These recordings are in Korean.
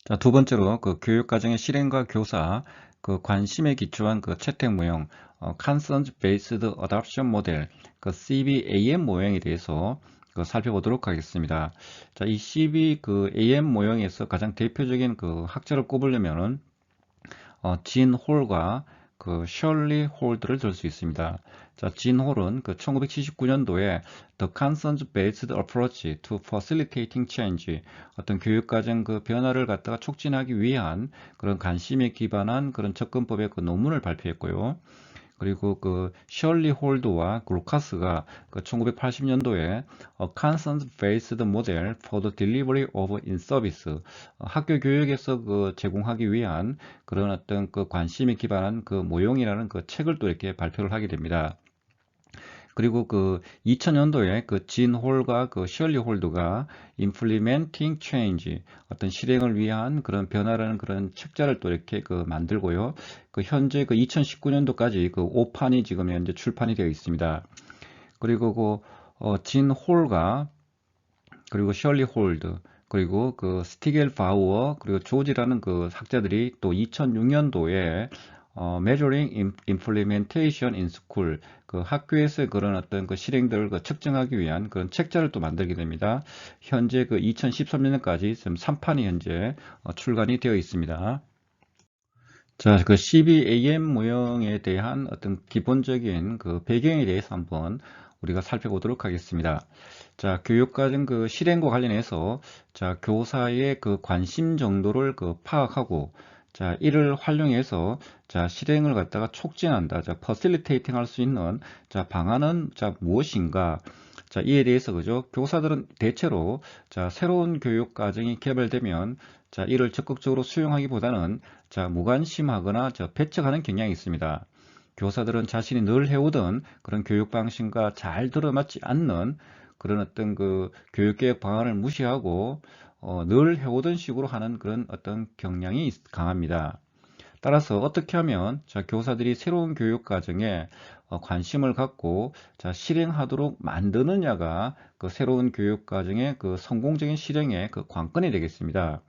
자, 두 번째로 그 교육과정의 실행과 교사, 그 관심에 기초한 그 채택 모형, Concerns Based Adoption Model, 그 CBAM 모형에 대해서 살펴보도록 하겠습니다. 자, 이 CB 그 AM 모형에서 가장 대표적인 그 학자를 꼽으려면은 진 홀과 그 셜리 홀드를 들 수 있습니다. 자, 진 홀은 그 1979년도에 The Concerns Based Approach to Facilitating Change, 어떤 교육과정 그 변화를 갖다가 촉진하기 위한 그런 관심에 기반한 그런 접근법의 그 논문을 발표했고요. 그리고 그 셜리 홀드와 루카스가 그 1980년도에 Concerns Based Model for the Delivery of In-Service, 학교 교육에서 그 제공하기 위한 그런 어떤 그 관심에 기반한 그 모형이라는 그 책을 또 이렇게 발표를 하게 됩니다. 그리고 그 2000년도에 그 진 홀과 그 셜리 홀드가 Implementing Change, 어떤 실행을 위한 그런 변화라는 그런 책자를 또 이렇게 그 만들고요. 그 현재 그 2019년도까지 그 5판이 지금 현재 출판이 되어 있습니다. 그리고 진 홀과 그리고 셜리 홀드, 그리고 그 스티겔 바우어, 그리고 조지라는 그 학자들이 또 2006년도에 Measuring Implementation in School, 그 학교에서 그런 어떤 그 실행들을 그 측정하기 위한 그런 책자를 또 만들게 됩니다. 현재 그 2013년까지 지금 3판이 현재 출간이 되어 있습니다. 자, 그 CBAM 모형에 대한 어떤 기본적인 그 배경에 대해서 한번 우리가 살펴보도록 하겠습니다. 자, 교육과정 그 실행과 관련해서 자, 교사의 그 관심 정도를 그 파악하고 자, 이를 활용해서 자, 실행을 갖다가 촉진한다. 자, 퍼실리테이팅 할 수 있는 자, 방안은 자, 무엇인가? 자, 이에 대해서 그죠? 교사들은 대체로 자, 새로운 교육 과정이 개발되면 자, 이를 적극적으로 수용하기보다는 자, 무관심하거나 배척하는 경향이 있습니다. 교사들은 자신이 늘 해오던 그런 교육 방식과 잘 들어맞지 않는 그런 어떤 그 교육개혁 방안을 무시하고 늘 해오던 식으로 하는 그런 어떤 경향이 강합니다. 따라서 어떻게 하면 자, 교사들이 새로운 교육 과정에 관심을 갖고 자, 실행하도록 만드느냐가 그 새로운 교육 과정의 그 성공적인 실행의 그 관건이 되겠습니다.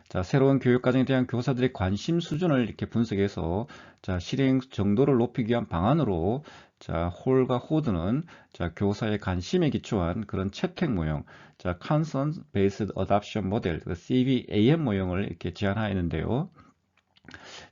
자, 새로운 교육 과정에 대한 교사들의 관심 수준을 이렇게 분석해서 자, 실행 정도를 높이기 위한 방안으로 자, 홀과 호드는 자, 교사의 관심에 기초한 그런 채택 모형, 자, Concern Based Adoption Model, CBAM 모형을 이렇게 제안하였는데요.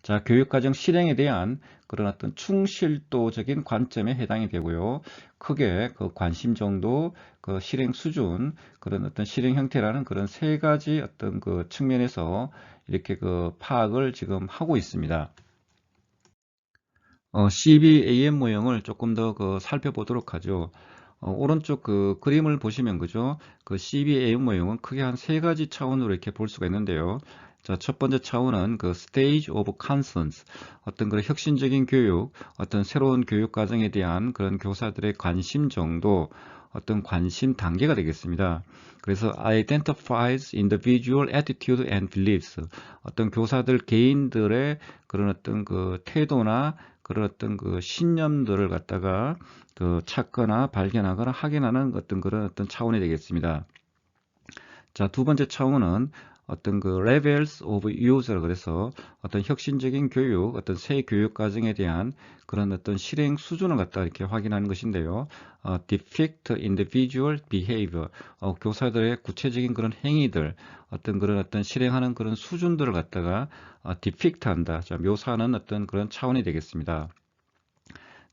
자, 교육과정 실행에 대한 그런 어떤 충실도적인 관점에 해당이 되고요. 크게 그 관심 정도, 그 실행 수준, 그런 어떤 실행 형태라는 그런 세 가지 어떤 그 측면에서 이렇게 그 파악을 지금 하고 있습니다. CBAM 모형을 조금 더 그 살펴보도록 하죠. 오른쪽 그 그림을 보시면 그죠? 그 CBAM 모형은 크게 한 세 가지 차원으로 이렇게 볼 수가 있는데요. 자, 첫 번째 차원은 그 Stage of Concerns, 어떤 그런 혁신적인 교육, 어떤 새로운 교육 과정에 대한 그런 교사들의 관심 정도, 어떤 관심 단계가 되겠습니다. 그래서 identifies individual attitude and beliefs, 어떤 교사들 개인들의 그런 어떤 그 태도나 그런 어떤 그 신념들을 갖다가 그 찾거나 발견하거나 확인하는 어떤 그런 어떤 차원이 되겠습니다. 자, 두 번째 차원은 어떤 그 levels of user, 그래서 어떤 혁신적인 교육, 어떤 새 교육 과정에 대한 그런 어떤 실행 수준을 갖다 이렇게 확인하는 것인데요. depict individual behavior, 교사들의 구체적인 그런 행위들, 어떤 실행하는 그런 수준들을 갖다가 depict 한다. 자, 묘사하는 어떤 그런 차원이 되겠습니다.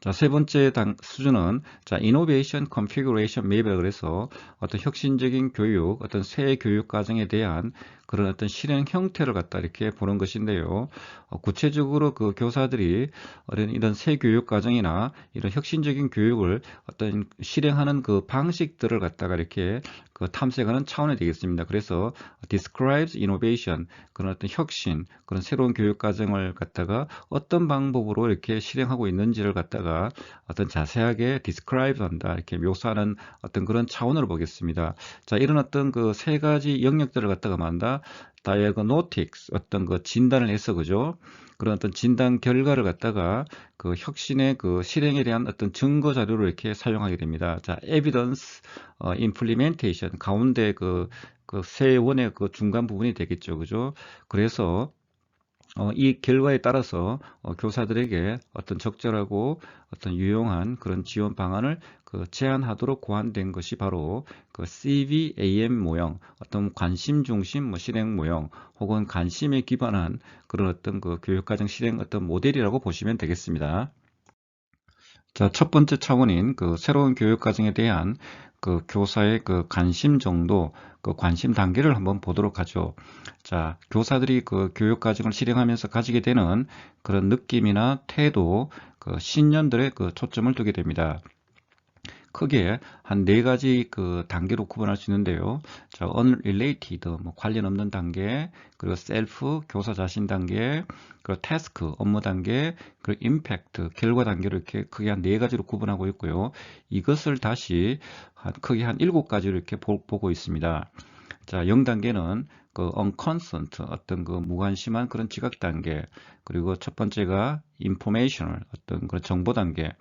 자, 세 번째 수준은 자, Innovation Configuration Map이라 그래서 어떤 혁신적인 교육, 어떤 새 교육 과정에 대한 그런 어떤 실행 형태를 갖다 이렇게 보는 것인데요. 구체적으로 그 교사들이 이런 새 교육 과정이나 이런 혁신적인 교육을 어떤 실행하는 그 방식들을 갖다가 이렇게 그 탐색하는 차원이 되겠습니다. 그래서 describes innovation, 그런 어떤 혁신, 그런 새로운 교육 과정을 갖다가 어떤 방법으로 이렇게 실행하고 있는지를 갖다가 어떤 자세하게 describe 한다, 이렇게 묘사하는 어떤 그런 차원으로 보겠습니다. 자, 이런 어떤 그 세 가지 영역들을 갖다가 만다 diagnostics, 어떤 그 진단을 해서 그죠? 그런 어떤 진단 결과를 갖다가 그 혁신의 그 실행에 대한 어떤 증거 자료로 이렇게 사용하게 됩니다. 자, evidence implementation 가운데 그 그 세원의 그 중간 부분이 되겠죠. 그죠? 그래서 이 결과에 따라서 교사들에게 어떤 적절하고 어떤 유용한 그런 지원 방안을 그 제안하도록 고안된 것이 바로 그 CVAM 모형, 어떤 관심 중심 뭐 실행 모형 혹은 관심에 기반한 그런 어떤 그 교육과정 실행 어떤 모델이라고 보시면 되겠습니다. 자, 첫 번째 차원인 그 새로운 교육과정에 대한 그 교사의 그 관심 정도, 그 관심 단계를 한번 보도록 하죠. 자, 교사들이 그 교육과정을 실행하면서 가지게 되는 그런 느낌이나 태도, 그 신념들의 그 초점을 두게 됩니다. 크게 한 네 가지 그 단계로 구분할 수 있는데요. 자, unrelated, 뭐 관련 없는 단계, 그리고 self, 교사 자신 단계, 그리고 task, 업무 단계, 그리고 impact, 결과 단계로 이렇게 크게 한 네 가지로 구분하고 있고요. 이것을 다시 크게 한 7가지로 이렇게 보고 있습니다. 자, 0단계는 그 unconcerned, 어떤 그 무관심한 그런 지각 단계, 그리고 첫 번째가 informational, 어떤 그런 정보 단계,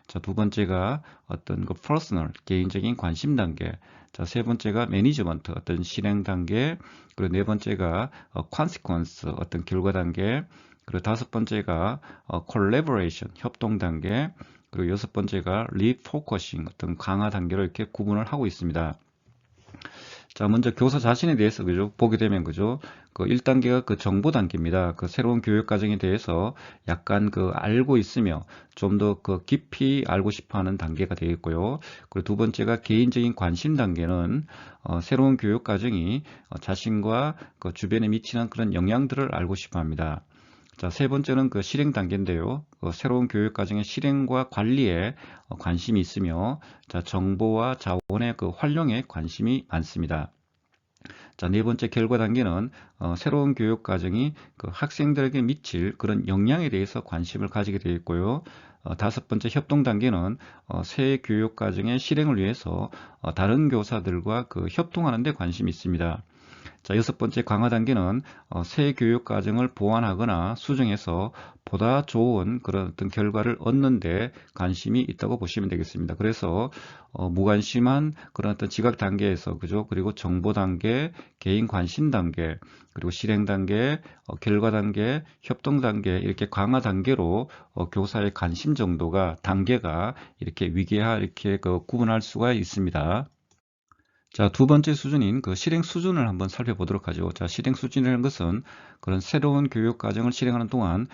자, 두 번째가 어떤 그 personal, 개인적인 관심 단계, 자, 세 번째가 management, 어떤 실행 단계, 그리고 네 번째가 consequence, 어떤 결과 단계, 그리고 다섯 번째가 collaboration, 협동 단계, 그리고 여섯 번째가 refocusing, 어떤 강화 단계로 이렇게 구분을 하고 있습니다. 자, 먼저 교사 자신에 대해서 그죠? 보게 되면 그죠? 그 1단계가 그 정보 단계입니다. 그 새로운 교육 과정에 대해서 약간 그 알고 있으며 좀 더 그 깊이 알고 싶어 하는 단계가 되겠고요. 그리고 두 번째가 개인적인 관심 단계는 새로운 교육 과정이 자신과 그 주변에 미치는 그런 영향들을 알고 싶어 합니다. 자, 세 번째는 그 실행 단계인데요. 새로운 교육 과정의 실행과 관리에 관심이 있으며, 자, 정보와 자원의 그 활용에 관심이 많습니다. 자, 네 번째 결과 단계는 새로운 교육 과정이 그 학생들에게 미칠 그런 영향에 대해서 관심을 가지게 되어 있고요. 다섯 번째 협동 단계는 새 교육 과정의 실행을 위해서 다른 교사들과 그 협동하는 데 관심이 있습니다. 자, 여섯 번째 강화 단계는 새 교육 과정을 보완하거나 수정해서 보다 좋은 그런 어떤 결과를 얻는 데 관심이 있다고 보시면 되겠습니다. 그래서 무관심한 그런 어떤 지각 단계에서 그죠? 그리고 정보 단계, 개인 관심 단계, 그리고 실행 단계, 결과 단계, 협동 단계 이렇게 강화 단계로 교사의 관심 정도가 단계가 이렇게 위계화 이렇게 그 구분할 수가 있습니다. 자, 두 번째 수준인 그 실행 수준을 한번 살펴보도록 하죠. 자, 실행 수준이라는 것은 그런 새로운 교육 과정을 실행하는 동안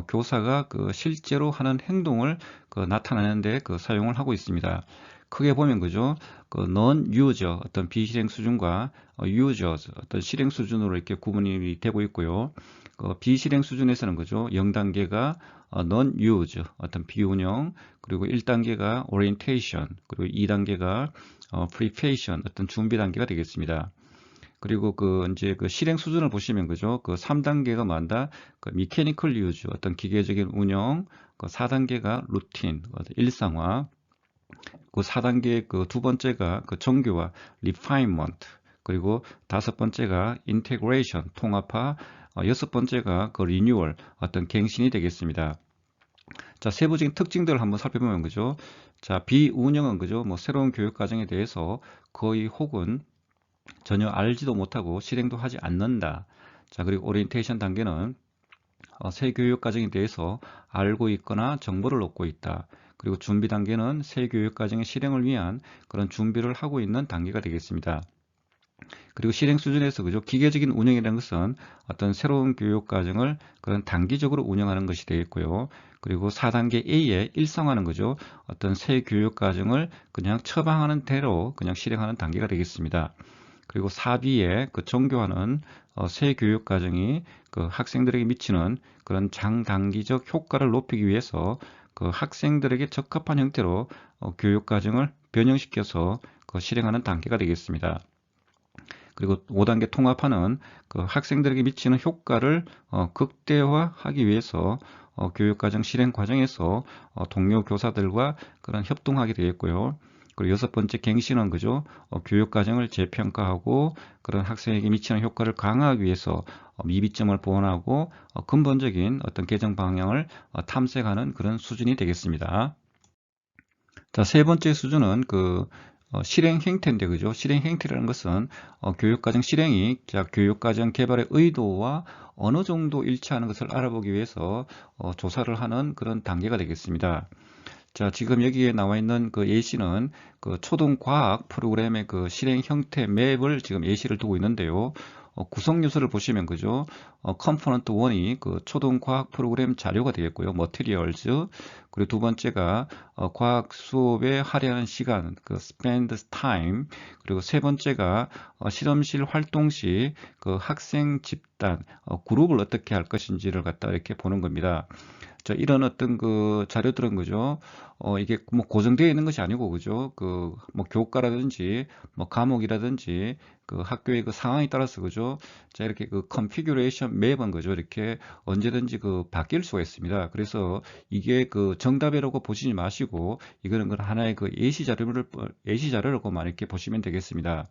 교사가 그 실제로 하는 행동을 그 나타내는데 그 사용을 하고 있습니다. 크게 보면 그죠? 그 non-user 어떤 비실행 수준과 users 어떤 실행 수준으로 이렇게 구분이 되고 있고요. 그 비실행 수준에서는 그죠? 0단계가 non-use 어떤 비운영, 그리고 1단계가 orientation, 그리고 2단계가 preparation 어떤 준비 단계가 되겠습니다. 그리고 그 이제 그 실행 수준을 보시면 그죠? 그 3단계가 뭔다? 그 mechanical use 어떤 기계적인 운영, 그 4단계가 routine 일상화, 그 4단계 그 두 번째가 그 정교화 refinement, 그리고 다섯 번째가 integration 통합화, 여섯 번째가 그 renewal 어떤 갱신이 되겠습니다. 자, 세부적인 특징들을 한번 살펴보면 그죠? 자, 비운영은 그죠? 뭐 새로운 교육 과정에 대해서 거의 혹은 전혀 알지도 못하고 실행도 하지 않는다. 자, 그리고 오리엔테이션 단계는 새 교육 과정에 대해서 알고 있거나 정보를 얻고 있다. 그리고 준비 단계는 새 교육 과정의 실행을 위한 그런 준비를 하고 있는 단계가 되겠습니다. 그리고 실행 수준에서 그죠? 기계적인 운영이라는 것은 어떤 새로운 교육 과정을 그런 단기적으로 운영하는 것이 되겠고요. 그리고 4단계 A에 일상화하는 거죠. 어떤 새 교육 과정을 그냥 처방하는 대로 그냥 실행하는 단계가 되겠습니다. 그리고 4B의 그 정교화는 새 교육 과정이 그 학생들에게 미치는 그런 장단기적 효과를 높이기 위해서 그 학생들에게 적합한 형태로 교육 과정을 변형시켜서 그 실행하는 단계가 되겠습니다. 그리고 5단계 통합하는 그 학생들에게 미치는 효과를 극대화하기 위해서 교육과정 실행 과정에서 동료 교사들과 그런 협동하게 되겠고요. 그리고 여섯 번째 갱신은 그죠? 교육과정을 재평가하고 그런 학생에게 미치는 효과를 강화하기 위해서 미비점을 보완하고 근본적인 어떤 개정 방향을 탐색하는 그런 수준이 되겠습니다. 자, 세 번째 수준은 그 실행 행태인데, 그죠? 실행 행태라는 것은 교육과정 실행이 교육과정 개발의 의도와 어느 정도 일치하는 것을 알아보기 위해서 조사를 하는 그런 단계가 되겠습니다. 자, 지금 여기에 나와 있는 그 예시는 그 초등과학 프로그램의 그 실행 형태 맵을 지금 예시를 두고 있는데요. 구성 요소를 보시면 그죠? 컴포넌트 1이 그 초등과학 프로그램 자료가 되겠고요. materials. 그리고 두 번째가 과학 수업에 할애하는 시간, 그 spend time. 그리고 세 번째가 실험실 활동 시 그 학생 집단, 그룹을 어떻게 할 것인지를 갖다 이렇게 보는 겁니다. 자, 이런 어떤 그 자료들은 그죠? 이게 뭐 고정되어 있는 것이 아니고 그죠? 그 뭐 교과라든지 뭐 과목이라든지 그 학교의 그 상황에 따라서 그죠? 자, 이렇게 그 컨피규레이션 맵은 그죠? 이렇게 언제든지 그 바뀔 수가 있습니다. 그래서 이게 그 정답이라고 보시지 마시고 이거는 그 하나의 그 예시 자료라고만 이렇게 보시면 되겠습니다.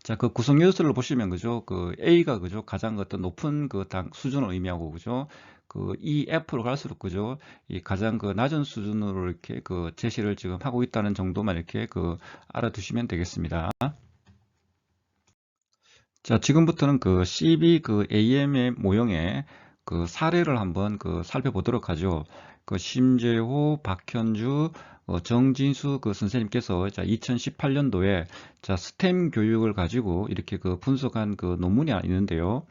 자, 그 구성 요소를 보시면 그죠? 그 A가 그죠? 가장 어떤 높은 그 수준을 의미하고 그죠? 그 EF로 갈수록 그죠? 이 가장 그 낮은 수준으로 이렇게 그 제시를 지금 하고 있다는 정도만 이렇게 그 알아두시면 되겠습니다. 자, 지금부터는 그 CB 그 AM의 모형의 그 사례를 한번 그 살펴보도록 하죠. 그 심재호, 박현주, 정진수 그 선생님께서 자 2018년도에 자 스템 교육을 가지고 이렇게 그 분석한 그 논문이 있는데요.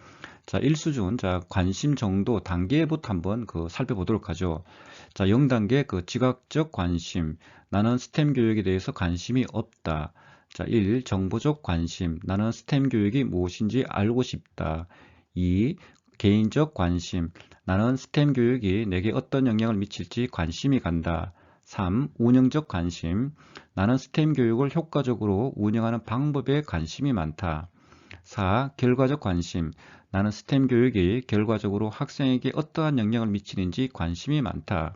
자 1수준 자 관심 정도 단계부터 한번 그 살펴보도록 하죠. 자 0단계 그 지각적 관심 나는 스템 교육에 대해서 관심이 없다. 자, 1. 정보적 관심. 나는 스템 교육이 무엇인지 알고 싶다. 2. 개인적 관심. 나는 스템 교육이 내게 어떤 영향을 미칠지 관심이 간다. 3. 운영적 관심. 나는 스템 교육을 효과적으로 운영하는 방법에 관심이 많다. 4. 결과적 관심. 나는 스템 교육이 결과적으로 학생에게 어떠한 영향을 미치는지 관심이 많다.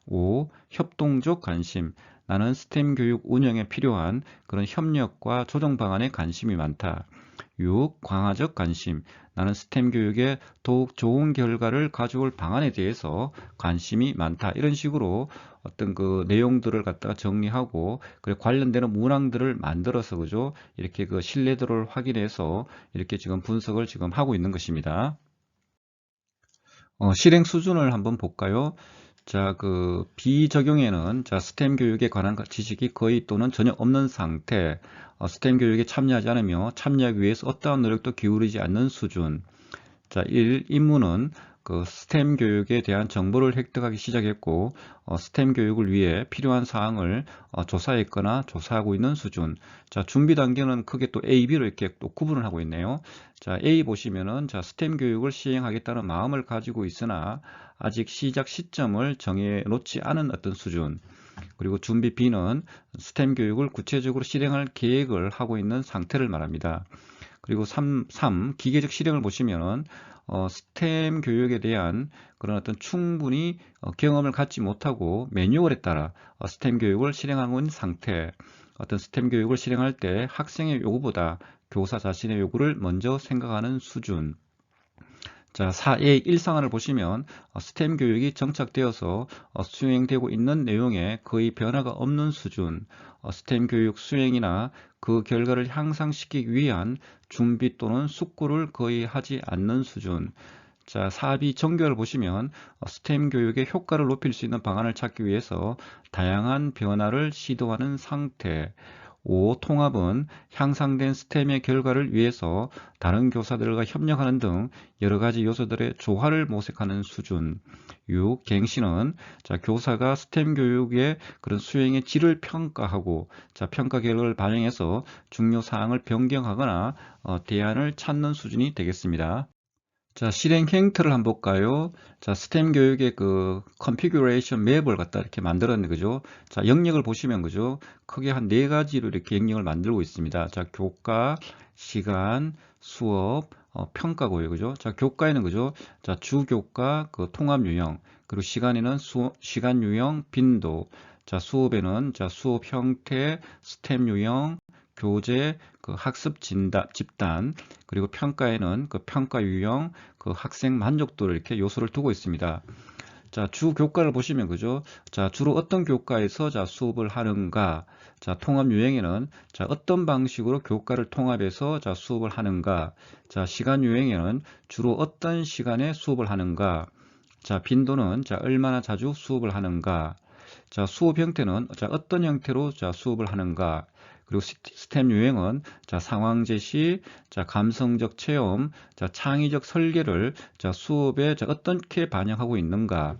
5. 협동적 관심. 나는 스템 교육 운영에 필요한 그런 협력과 조정 방안에 관심이 많다. 6. 광화적 관심. 나는 스템 교육에 더욱 좋은 결과를 가져올 방안에 대해서 관심이 많다. 이런 식으로 어떤 그 내용들을 갖다가 정리하고 그리고 관련되는 문항들을 만들어서 그죠? 이렇게 그 신뢰도를 확인해서 이렇게 지금 분석을 지금 하고 있는 것입니다. 실행 수준을 한번 볼까요? 자, 그 비적용에는 자, 스템 교육에 관한 지식이 거의 또는 전혀 없는 상태, 스템 교육에 참여하지 않으며 참여하기 위해서 어떠한 노력도 기울이지 않는 수준. 자, 1. 임무는 그 스템 교육에 대한 정보를 획득하기 시작했고 스템 교육을 위해 필요한 사항을 조사했거나 조사하고 있는 수준. 자, 준비 단계는 크게 또 A, B로 이렇게 또 구분을 하고 있네요. 자, A 보시면은 자, 스템 교육을 시행하겠다는 마음을 가지고 있으나 아직 시작 시점을 정해 놓지 않은 어떤 수준. 그리고 준비 B는 스템 교육을 구체적으로 실행할 계획을 하고 있는 상태를 말합니다. 그리고 3. 기계적 실행을 보시면은 스템 교육에 대한 그런 어떤 충분히 경험을 갖지 못하고 매뉴얼에 따라 스템 교육을 실행하고 있는 상태. 어떤 스템 교육을 실행할 때 학생의 요구보다 교사 자신의 요구를 먼저 생각하는 수준. 자, 4의 일상화를 보시면 스템 교육이 정착되어서 수행되고 있는 내용에 거의 변화가 없는 수준, 스템 교육 수행이나 그 결과를 향상시키기 위한 준비 또는 숙고를 거의 하지 않는 수준. 자, 4B 정교를 보시면 스템 교육의 효과를 높일 수 있는 방안을 찾기 위해서 다양한 변화를 시도하는 상태. 5. 통합은 향상된 스템의 결과를 위해서 다른 교사들과 협력하는 등 여러 가지 요소들의 조화를 모색하는 수준. 6. 갱신은 자, 교사가 스템 교육의 그런 수행의 질을 평가하고 자, 평가 결과를 반영해서 중요 사항을 변경하거나 대안을 찾는 수준이 되겠습니다. 자, 실행 행태를 한번 볼까요? 자, 스템 교육의 그 컨피규레이션 맵을 갖다 이렇게 만들었네, 그죠? 자, 영역을 보시면, 그죠? 크게 한 네 가지로 이렇게 영역을 만들고 있습니다. 자, 교과, 시간, 수업, 평가고요, 그죠? 자, 교과에는, 그죠? 자, 주교과, 그 통합 유형, 그리고 시간에는 시간 유형, 빈도, 자, 수업에는, 자, 수업 형태, 스템 유형, 교재, 그 학습 집단, 그리고 평가에는 그 평가 유형, 그 학생 만족도를 이렇게 요소를 두고 있습니다. 자, 자, 주 교과를 보시면 그죠? 자, 주로 어떤 교과에서 자, 수업을 하는가? 자, 통합 유형에는 자, 어떤 방식으로 교과를 통합해서 자, 수업을 하는가? 자, 시간 유형에는 주로 어떤 시간에 수업을 하는가? 자, 빈도는 자, 얼마나 자주 수업을 하는가? 자, 수업 형태는 자, 어떤 형태로 자, 수업을 하는가? 그리고 스템 유형은 자, 상황 제시, 자, 감성적 체험, 자, 창의적 설계를 자, 수업에 자, 어떻게 반영하고 있는가?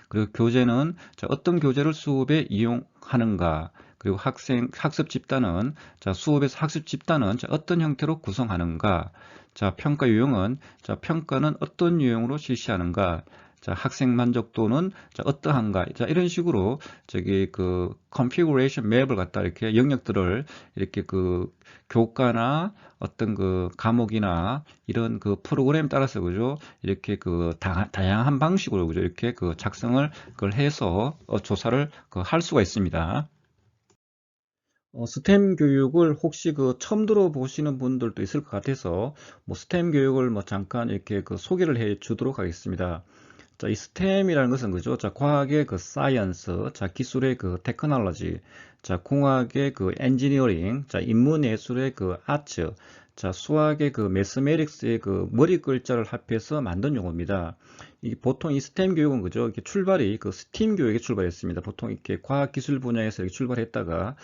그리고 교재는 자, 어떤 교재를 수업에 이용하는가? 그리고 학습 집단은 자, 수업에서 학습 집단은 자, 어떤 형태로 구성하는가? 자, 평가 유형은 자, 평가는 어떤 유형으로 실시하는가? 자, 학생 만족도는 자, 어떠한가? 자, 이런 식으로 저기 그 configuration 맵을 갖다 이렇게 영역들을 이렇게 그 교과나 어떤 그 과목이나 이런 그 프로그램에 따라서 그죠? 이렇게 그 다양한 방식으로 그죠? 이렇게 그 작성을 그걸 해서 조사를 할 수가 있습니다. 스템 교육을 혹시 그 처음 들어보시는 분들도 있을 것 같아서 뭐 스템 교육을 뭐 잠깐 이렇게 그 소개를 해 주도록 하겠습니다. 자, 이 스템이라는 것은 그죠? 자, 과학의 그 사이언스, 자, 기술의 그 테크놀로지, 자, 공학의 그 엔지니어링, 자, 인문예술의 그 아츠, 자, 수학의 그 매스메릭스의 그 머리 글자를 합해서 만든 용어입니다. 보통 이 스템 교육은 그죠? 이렇게 출발이 그 스팀 교육에 출발했습니다. 보통 이렇게 과학기술 분야에서 이렇게 출발했다가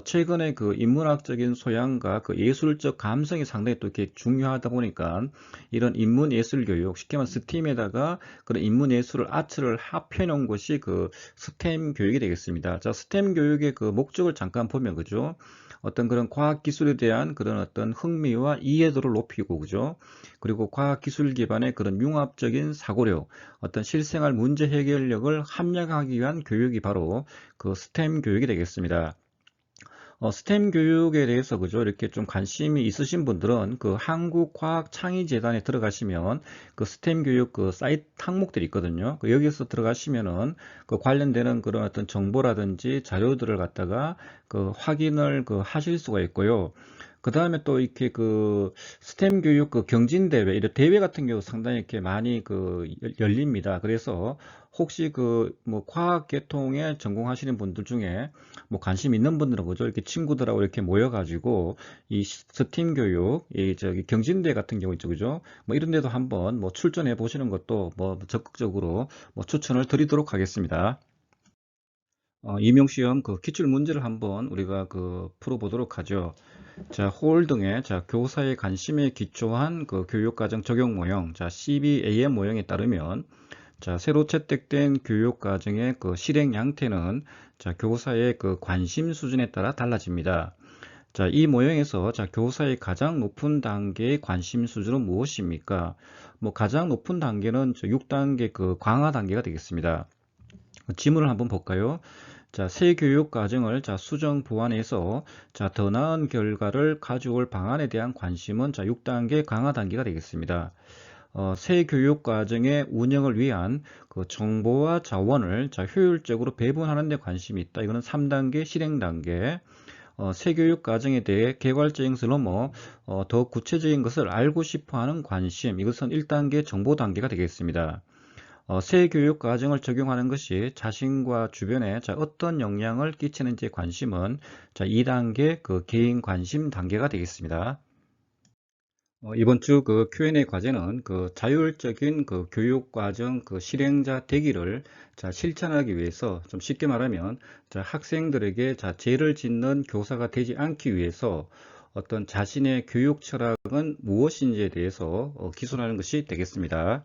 최근에 그 인문학적인 소양과 그 예술적 감성이 상당히 또 이렇게 중요하다 보니까 이런 인문예술 교육, 쉽게 말하면 스팀에다가 그런 인문예술을 아츠를 합해 놓은 것이 그 스템 교육이 되겠습니다. 자, 스템 교육의 그 목적을 잠깐 보면 그죠? 어떤 그런 과학기술에 대한 그런 어떤 흥미와 이해도를 높이고 그죠? 그리고 과학기술 기반의 그런 융합적인 사고력, 어떤 실생활 문제 해결력을 합력하기 위한 교육이 바로 그 스템 교육이 되겠습니다. 스템 교육에 대해서 그죠? 이렇게 좀 관심이 있으신 분들은 그 한국과학창의재단에 들어가시면 그 스템 교육 그 사이트 항목들이 있거든요. 여기서 들어가시면은 그 관련되는 그런 어떤 정보라든지 자료들을 갖다가 그 확인을 그 하실 수가 있고요. 그 다음에 또 이렇게 그 스템 교육 그 경진대회, 이런 대회 같은 경우 상당히 이렇게 많이 그 열립니다. 그래서 혹시 그 뭐 과학 계통에 전공하시는 분들 중에 뭐 관심 있는 분들은 그죠? 이렇게 친구들하고 이렇게 모여가지고 이 스팀 교육, 이 저기 경진대회 같은 경우 있죠, 그죠? 뭐 이런 데도 한번 뭐 출전해 보시는 것도 뭐 적극적으로 뭐 추천을 드리도록 하겠습니다. 임용시험 그 기출 문제를 한번 우리가 그 풀어보도록 하죠. 자, 홀 등의 자, 교사의 관심에 기초한 그 교육과정 적용 모형, 자, CBAM 모형에 따르면 자, 새로 채택된 교육과정의 그 실행 양태는 자, 교사의 그 관심 수준에 따라 달라집니다. 자, 이 모형에서 자, 교사의 가장 높은 단계의 관심 수준은 무엇입니까? 뭐 가장 높은 단계는 6단계 그 강화 단계가 되겠습니다. 지문을 한번 볼까요? 자, 새 교육 과정을 자, 수정 보완해서 자, 더 나은 결과를 가져올 방안에 대한 관심은 자, 6단계 강화 단계가 되겠습니다. 새 교육 과정의 운영을 위한 그 정보와 자원을 자, 효율적으로 배분하는 데 관심이 있다. 이거는 3단계 실행 단계. 새 교육 과정에 대해 개괄적인 것을 넘어 더 구체적인 것을 알고 싶어 하는 관심. 이것은 1단계 정보 단계가 되겠습니다. 새 교육 과정을 적용하는 것이 자신과 주변에 자, 어떤 영향을 끼치는지 관심은 자, 2단계 그 개인 관심 단계가 되겠습니다. 이번 주 그 Q&A 과제는 그 자율적인 그 교육 과정 그 실행자 되기를 자, 실천하기 위해서 좀 쉽게 말하면 자, 학생들에게 자, 죄를 짓는 교사가 되지 않기 위해서 어떤 자신의 교육 철학은 무엇인지에 대해서 기술하는 것이 되겠습니다.